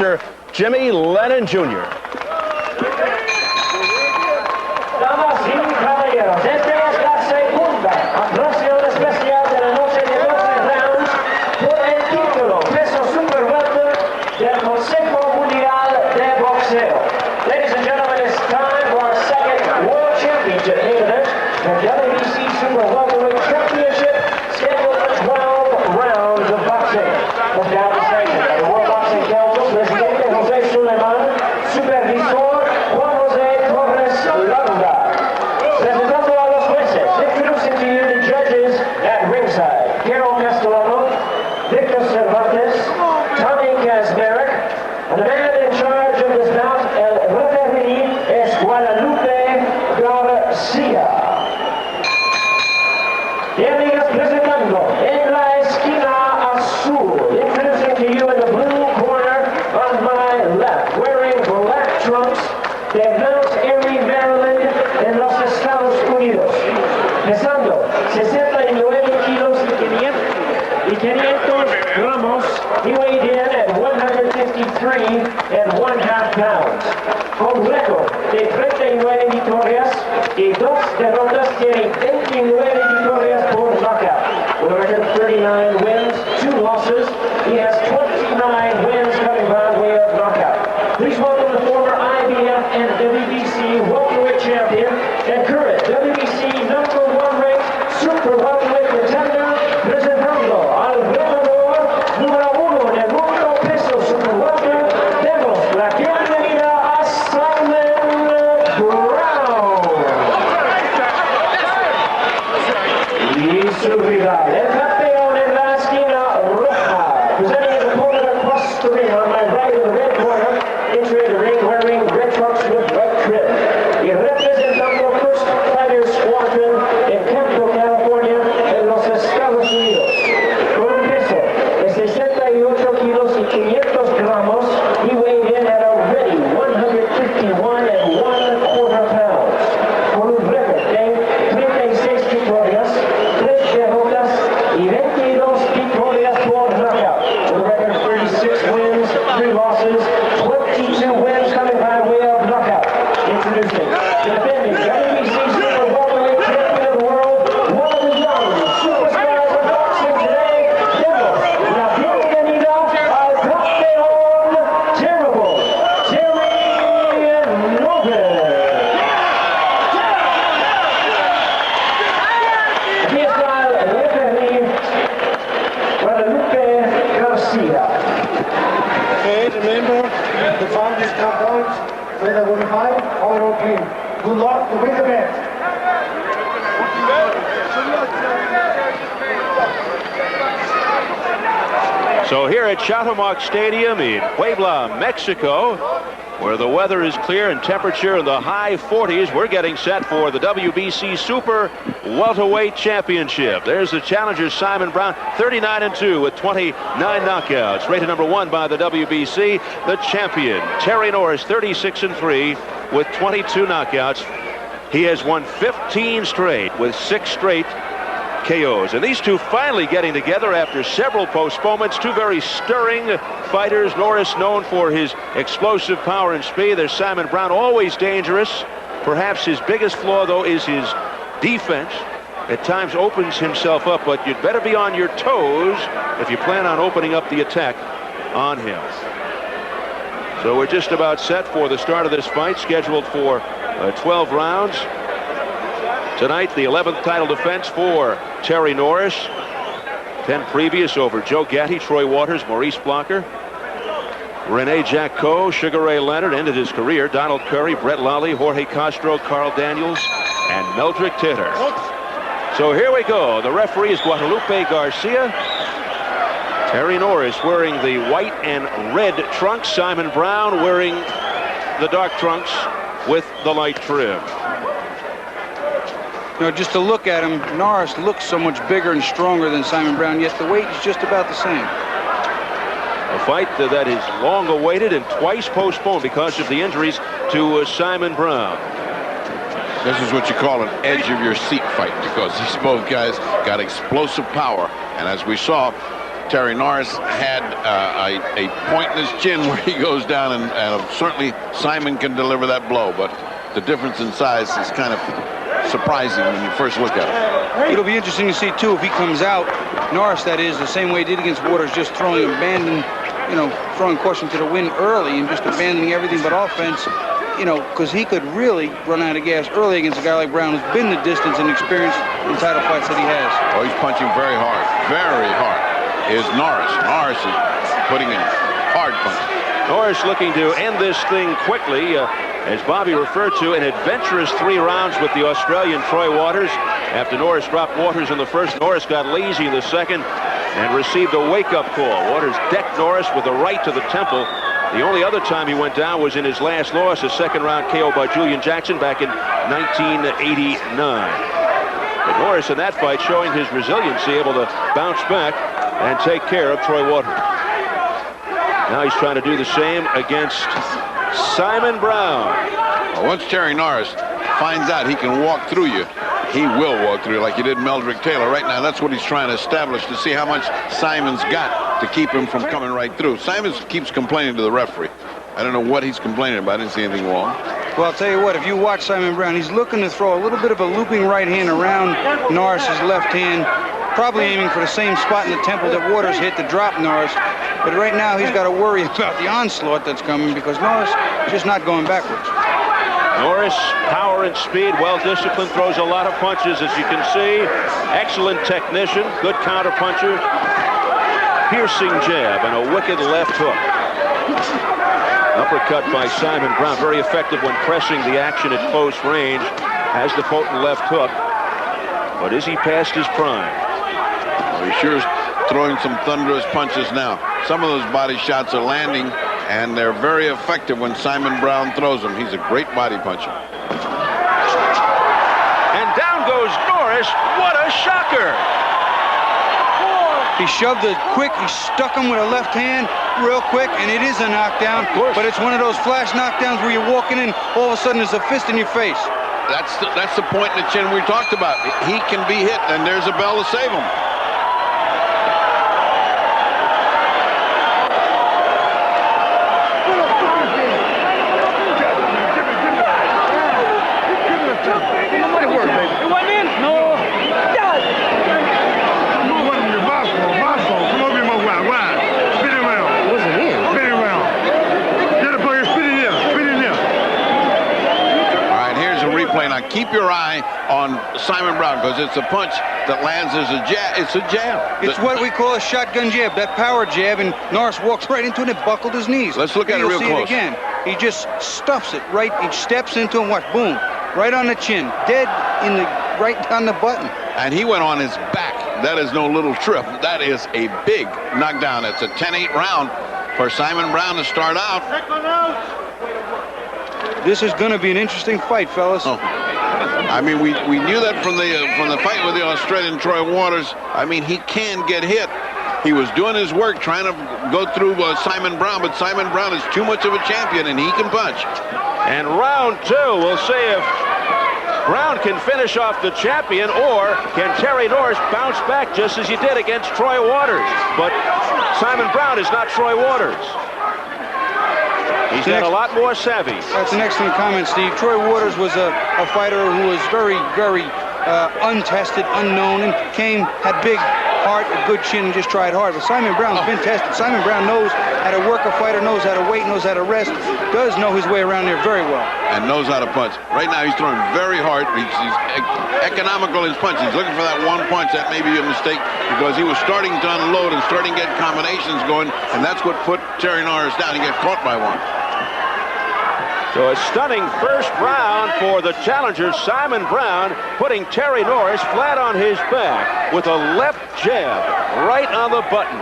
Mr. Jimmy Lennon Jr. Damas y caballeros, esta es la segunda actuación especial de la noche de 12 rounds por el título peso super welter del Consejo Mundial de Boxeo. Ladies and gentlemen, it's time for our second World Championship main event, the WBC Super Welterweight Championship, scheduled for 12 rounds of boxing. From down the sanction by the World Boxing Council, Presidente José Suleiman, Supervisor Juan José Torres Landa. Presentando a los jueces, introducing to you the judges at ringside: Carol Castellano, Victor Cervantes, Tommy Kazmarek, and the man in charge of this bout, el referee, es Guadalupe Garcia. Y amigas, presentando en la esquina azul, introducing to you in the blue corner on my left, wearing black trunks, de Mount Airy, Maryland, en los Estados Unidos. Pesando 69 kilos y 500 gramos, he weighed in at 153.5 pounds. Con récord de 39 victorias y 2 derrotas, tiene 29 victorias por knockout. With a record of 39 wins, 2 losses, he has 29 wins coming by way of knockout. Please welcome the former IBF and WBC welterweight champion and current WBC #1 ranked super welterweight contender, presentando al ganador número 1 en el mundo peso super welter. Demos la bienvenida a Simon Brown. Y su rival, el campeón en la esquina roja, presenting his opponent across the ring on my right in the red corner, entering the ring wearing red trunks with white trim. Y representando First Fighter Squadron en Campo, California, en los Estados Unidos. Con un peso de 68 kilos y 500 gramos, he weighed in at a ready 151.25 pounds. Con un récord de 36 victorias, 3 derrotas y 22 victorias por knockout. With a record of 36 wins, 3 losses, 22 wins coming by way of knockout. Introducing the defending WBC Super Welterweight Champion of the world, one of the young superstars of boxing today, demos la bienvenida al campeón terrible, Terry Norris. Aquí está el referee Guadalupe Garcia. Okay, remember, the fight is compounds, whether we fight or okay. Good luck to win the match. So here at Chateaumark Stadium in Puebla, Mexico, where the weather is clear and temperature in the high 40s, we're getting set for the WBC Super Welterweight Championship. There's the challenger, Simon Brown, 39-2 with 29 knockouts. Rated #1 by the WBC. The champion, Terry Norris, 36-3 with 22 knockouts. He has won 15 straight with 6 straight KOs. And these two finally getting together after several postponements. Two very stirring fighters. Norris known for his explosive power and speed. There's Simon Brown, always dangerous. Perhaps his biggest flaw, though, is his defense. At times opens himself up, but you'd better be on your toes if you plan on opening up the attack on him. So we're just about set for the start of this fight, scheduled for 12 rounds. Tonight, the 11th title defense for Terry Norris. 10 previous over Joe Gatti, Troy Waters, Maurice Blocker, Rene Jacquot, Sugar Ray Leonard ended his career. Donald Curry, Brett Lally, Jorge Castro, Carl Daniels, and Meldrick Titter. So here we go. The referee is Guadalupe Garcia. Terry Norris wearing the white and red trunks. Simon Brown wearing the dark trunks with the light trim. You know, just to look at him, Norris looks so much bigger and stronger than Simon Brown, yet the weight is just about the same. A fight that is long awaited and twice postponed because of the injuries to Simon Brown. This is what you call an edge of your seat fight, because these both guys got explosive power. And as we saw, Terry Norris had a point in his chin where he goes down, and certainly Simon can deliver that blow, but the difference in size is kind of surprising when you first look at it. It'll be interesting to see, too, if he comes out, Norris, that is, the same way he did against Waters, just throwing throwing caution to the wind early and just abandoning everything but offense, because he could really run out of gas early against a guy like Brown, who's been the distance and experience in title fights that he has. Oh, he's punching very hard, is Norris. Norris is putting in hard punches. Norris looking to end this thing quickly. As Bobby referred to, an adventurous 3 rounds with the Australian Troy Waters. After Norris dropped Waters in the first, Norris got lazy in the second and received a wake-up call. Waters decked Norris with a right to the temple. The only other time he went down was in his last loss, a second-round KO by Julian Jackson back in 1989. But Norris in that fight showing his resiliency, able to bounce back and take care of Troy Waters. Now he's trying to do the same against Simon Brown. Well, once Terry Norris finds out he can walk through you, he will walk through you like he did Meldrick Taylor. Right now, that's what he's trying to establish, to see how much Simon's got to keep him from coming right through. Simon keeps complaining to the referee. I don't know what he's complaining about. I didn't see anything wrong. Well, I'll tell you what, if you watch Simon Brown, he's looking to throw a little bit of a looping right hand around Norris's left hand, probably aiming for the same spot in the temple that Waters hit to drop Norris. But right now, he's got to worry about the onslaught that's coming, because Norris is just not going backwards. Norris, power and speed, well-disciplined, throws a lot of punches, as you can see. Excellent technician, good counter-puncher. Piercing jab and a wicked left hook. Uppercut by Simon Brown, very effective when pressing the action at close range. Has the potent left hook, but is he past his prime? Well, he sure is throwing some thunderous punches now. Some of those body shots are landing, and they're very effective when Simon Brown throws them. He's a great body puncher. And down goes Norris. What a shocker! He shoved it quick. He stuck him with a left hand real quick, and it is a knockdown. But it's one of those flash knockdowns where you're walking in, all of a sudden there's a fist in your face. That's the point in the chin we talked about. He can be hit, and there's a bell to save him. Keep your eye on Simon Brown, because it's a punch that lands as a jab. It's a jab. It's what we call a shotgun jab, that power jab, and Norris walked right into it and buckled his knees. Let's look at it real close. You'll see it again. He just stuffs it right. He steps into him, what? Boom. Right on the chin. Dead in the, right on the button. And he went on his back. That is no little trip. That is a big knockdown. It's a 10-8 round for Simon Brown to start out. This is going to be an interesting fight, fellas. Oh. I mean, we knew that from the fight with the Australian Troy Waters. I mean, he can get hit. He was doing his work trying to go through Simon Brown, but Simon Brown is too much of a champion, and he can punch. And round 2, we'll see if Brown can finish off the champion, or can Terry Norris bounce back just as he did against Troy Waters. But Simon Brown is not Troy Waters. He's got a lot more savvy. That's an excellent comment, Steve. Troy Waters was a fighter who was very, very untested, unknown, and had big heart, a good chin, and just tried hard. But Simon Brown's been tested. Simon Brown knows how to work a fighter, knows how to wait, knows how to rest, does know his way around there very well. And knows how to punch. Right now he's throwing very hard. He's economical in his punch. He's looking for that one punch. That may be a mistake, because he was starting to unload and starting to get combinations going, and that's what put Terry Norris down. He got caught by one. So a stunning first round for the challenger, Simon Brown, putting Terry Norris flat on his back with a left jab right on the button.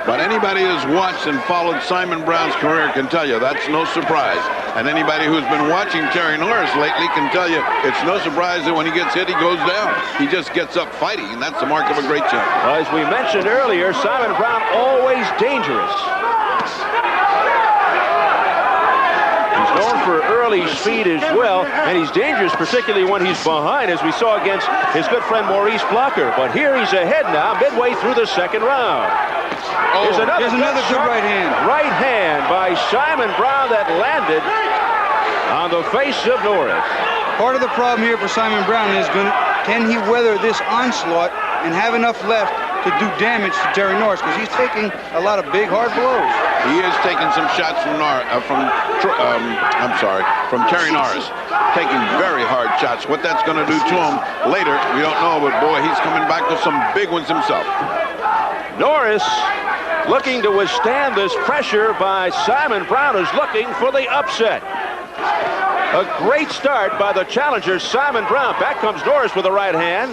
But anybody who's watched and followed Simon Brown's career can tell you that's no surprise. And anybody who's been watching Terry Norris lately can tell you it's no surprise that when he gets hit, he goes down. He just gets up fighting, and that's the mark of a great champion. Well, as we mentioned earlier, Simon Brown always dangerous. He's known for early rally speed as well, and he's dangerous, particularly when he's behind, as we saw against his good friend Maurice Blocker. But here he's ahead now, midway through the second round. There's another good right hand. Right hand by Simon Brown that landed on the face of Norris. Part of the problem here for Simon Brown is can he weather this onslaught and have enough left to do damage to Terry Norris, because he's taking a lot of big, hard blows. He is taking some shots from Terry Norris, taking very hard shots. What that's going to do to him later, we don't know, but boy, he's coming back with some big ones himself. Norris looking to withstand this pressure by Simon Brown, who's looking for the upset. A great start by the challenger, Simon Brown. Back comes Norris with the right hand.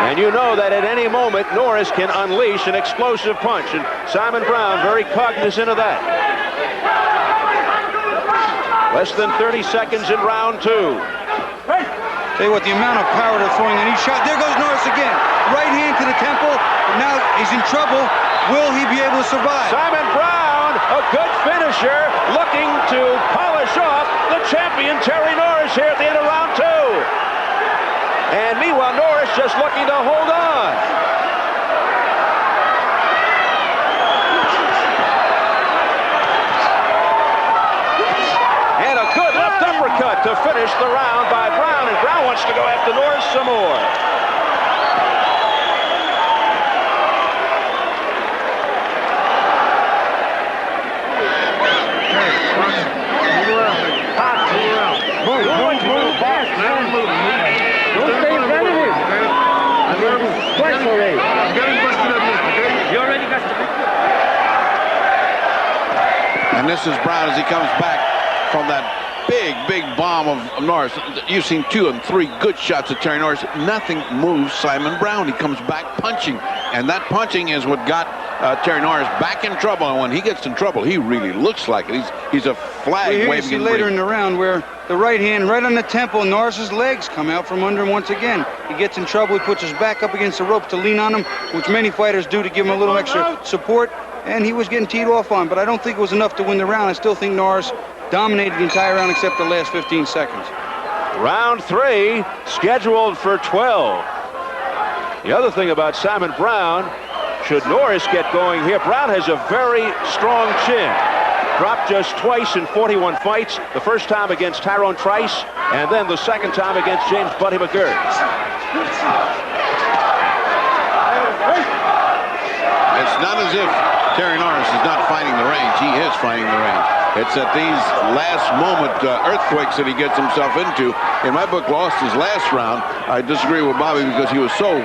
And you know that at any moment, Norris can unleash an explosive punch. And Simon Brown very cognizant of that. Less than 30 seconds in round two. Tell you what, the amount of power they're throwing in each shot. There goes Norris again. Right hand to the temple. Now he's in trouble. Will he be able to survive? Simon Brown, a good finisher, looking to polish off the champion Terry Norris here at the end of round two. And meanwhile, Norris just looking to hold on. And a good left uppercut to finish the round by Brown. And Brown wants to go after Norris some more. And this is Brown as he comes back from that big bomb of Norris. You've seen 2 and 3 good shots of Terry Norris. Nothing moves Simon Brown. He comes back punching, and that punching is what got Terry Norris back in trouble. And when he gets in trouble, he really looks like it. He's a flag waving. You see later in the round where the right hand right on the temple, Norris's legs come out from under him once again. He gets in trouble. He puts his back up against the rope to lean on him, which many fighters do to give him a little extra support. And he was getting teed off on, but I don't think it was enough to win the round. I still think Norris dominated the entire round except the last 15 seconds. Round 3 scheduled for 12. The other thing about Simon Brown, should Norris get going here, Brown has a very strong chin. Dropped just twice in 41 fights, the first time against Tyrone Trice, and then the second time against James Buddy McGirt. It's not as if Terry Norris is not finding the range. He is finding the range. It's at these last moment earthquakes that he gets himself into. In my book, lost his last round. I disagree with Bobby because he was so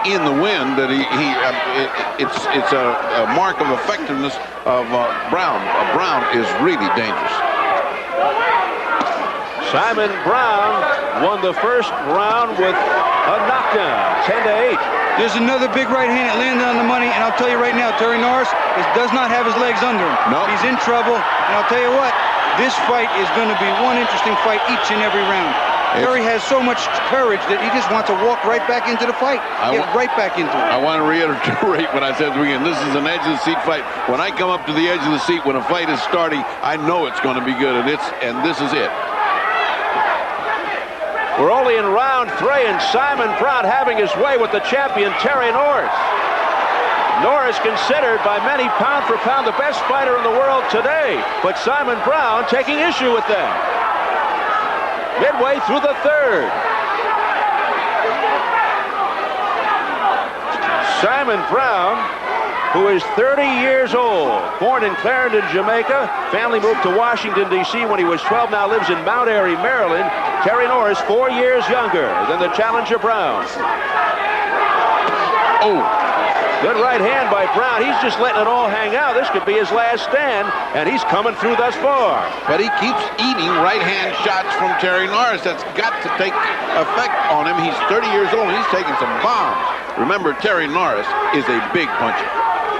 in the wind that it's a mark of effectiveness of Brown. Brown is really dangerous. Simon Brown won the first round with a knockdown, 10-8. There's another big right hand that landed on the money, and I'll tell you right now, Terry Norris does not have his legs under him. No. He's in trouble, and I'll tell you what, this fight is going to be one interesting fight each and every round. Terry has so much courage that he just wants to walk right back into the fight, get right back into it. I want to reiterate what I said at the beginning. This is an edge-of-the-seat fight. When I come up to the edge of the seat when a fight is starting, I know it's going to be good, and this is it. We're only in round 3, and Simon Brown having his way with the champion, Terry Norris. Norris considered by many pound for pound the best fighter in the world today, but Simon Brown taking issue with that. Midway through the third. Simon Brown, who is 30 years old, born in Clarendon, Jamaica. Family moved to Washington, D.C. when he was 12, now lives in Mount Airy, Maryland. Terry Norris, 4 years younger than the challenger Brown. Oh, good right hand by Brown. He's just letting it all hang out. This could be his last stand, and he's coming through thus far. But he keeps eating right-hand shots from Terry Norris. That's got to take effect on him. He's 30 years old, and he's taking some bombs. Remember, Terry Norris is a big puncher.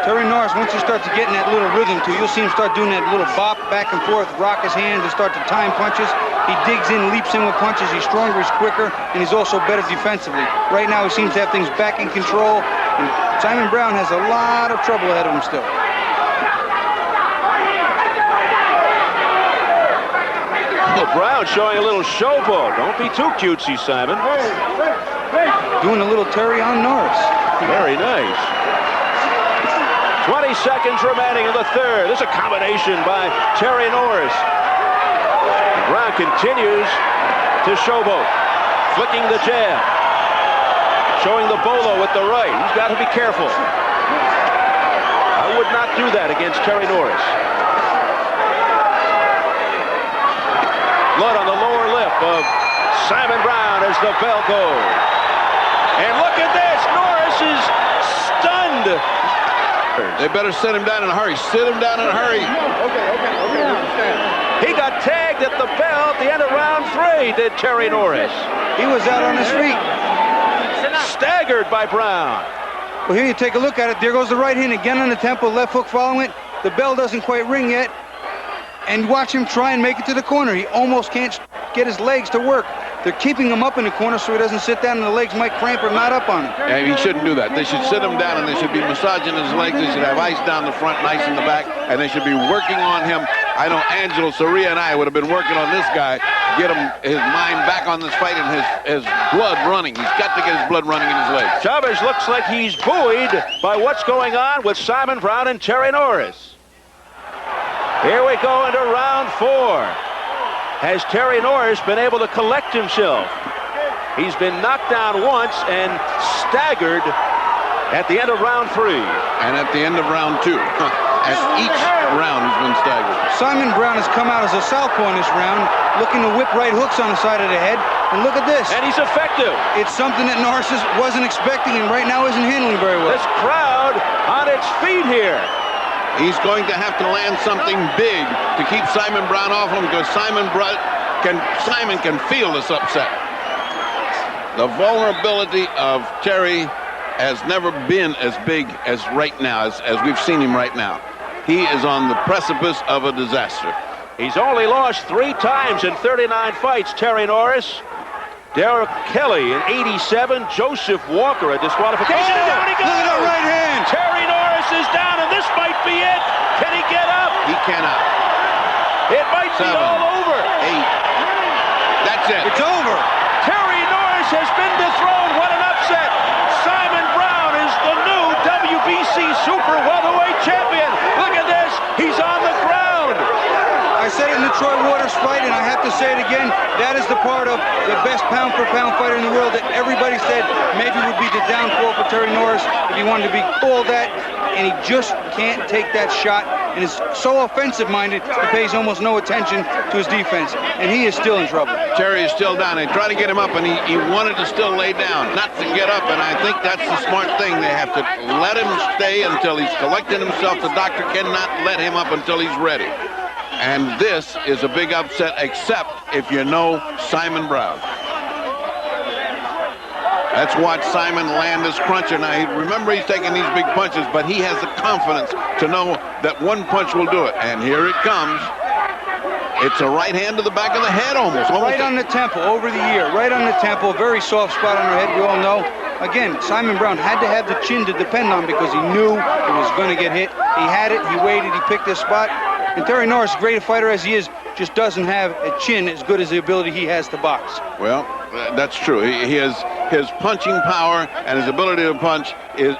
Terry Norris, once you start to get in that little rhythm too, you'll see him start doing that little bop back and forth, rock his hands and start to time punches. He digs in, leaps in with punches. He's stronger, he's quicker, and he's also better defensively. Right now he seems to have things back in control, And Simon Brown has a lot of trouble ahead of him still. Well, Brown showing a little showboat. Don't be too cutesy, Simon. Doing a little Terry on Norris. Very nice. 20 seconds remaining in the third. This is a combination by Terry Norris. Brown continues to showboat, flicking the jab, showing the bolo with the right. He's got to be careful. I would not do that against Terry Norris. Blood on the lower lip of Simon Brown as the bell goes. And look at this, Norris is stunned. They better sit him down in a hurry. Sit him down in a hurry. Okay, understand. He got tagged at the bell at the end of round 3, did Terry Norris. He was out on his feet. Staggered by Brown. Well, here you take a look at it. There goes the right hand again on the temple, left hook following it. The bell doesn't quite ring yet. And watch him try and make it to the corner. He almost can't get his legs to work. They're keeping him up in the corner so he doesn't sit down and the legs might cramp or knot up on him. Yeah, he shouldn't do that. They should sit him down and they should be massaging his legs. They should have ice down the front, nice in the back, and they should be working on him. I know Angelo Soria and I would have been working on this guy, get him his mind back on this fight and his blood running. He's got to get his blood running in his legs. Chavez looks like he's buoyed by what's going on with Simon Brown and Terry Norris. Here we go into round 4. Has Terry Norris been able to collect himself? He's been knocked down once and staggered at the end of round 3. And at the end of round 2. At each round he's been staggered. Simon Brown has come out as a southpaw in this round, looking to whip right hooks on the side of the head. And look at this. And he's effective. It's something that Norris wasn't expecting and right now isn't handling very well. This crowd on its feet here. He's going to have to land something big to keep Simon Brown off him because Simon can feel this upset. The vulnerability of Terry has never been as big as right now, as we've seen him right now. He is on the precipice of a disaster. He's only lost 3 times in 39 fights, Terry Norris. Derek Kelly in 87, Joseph Walker, a disqualification. And down he goes. Look at that right hand. Terry Norris is down, and this might be it. Can he get up? He cannot. It might 7, be all over. 8. That's it. It's over. Terry Norris has been dethroned. What an upset. Simon Brown is the new WBC Super Welterweight Champion. Look at this. He's on the ground. I said it in the Troy Waters fight, and I have to say it again. That is the part of the best pound-for-pound fighter in the world that everybody said maybe would be the downfall for Terry Norris if he wanted to be called that, and he just can't take that shot and is so offensive-minded he pays almost no attention to his defense, and he is still in trouble. Terry is still down. They try to get him up, and he wanted to still lay down, not to get up, and I think that's the smart thing. They have to let him stay until he's collected himself. The doctor cannot let him up until he's ready. And this is a big upset, except if you know Simon Brown. Let's watch Simon land this cruncher. Now, remember he's taking these big punches, but he has the confidence to know that one punch will do it. And here it comes. It's a right hand to the back of the head almost. Right on the temple, over the ear, right on the temple. Very soft spot on her head, we all know. Again, Simon Brown had to have the chin to depend on because he knew he was going to get hit. He had it, he waited, he picked his spot. And Terry Norris, great a fighter as he is, just doesn't have a chin as good as the ability he has to box. Well, that's true. He has his punching power and his ability to punch is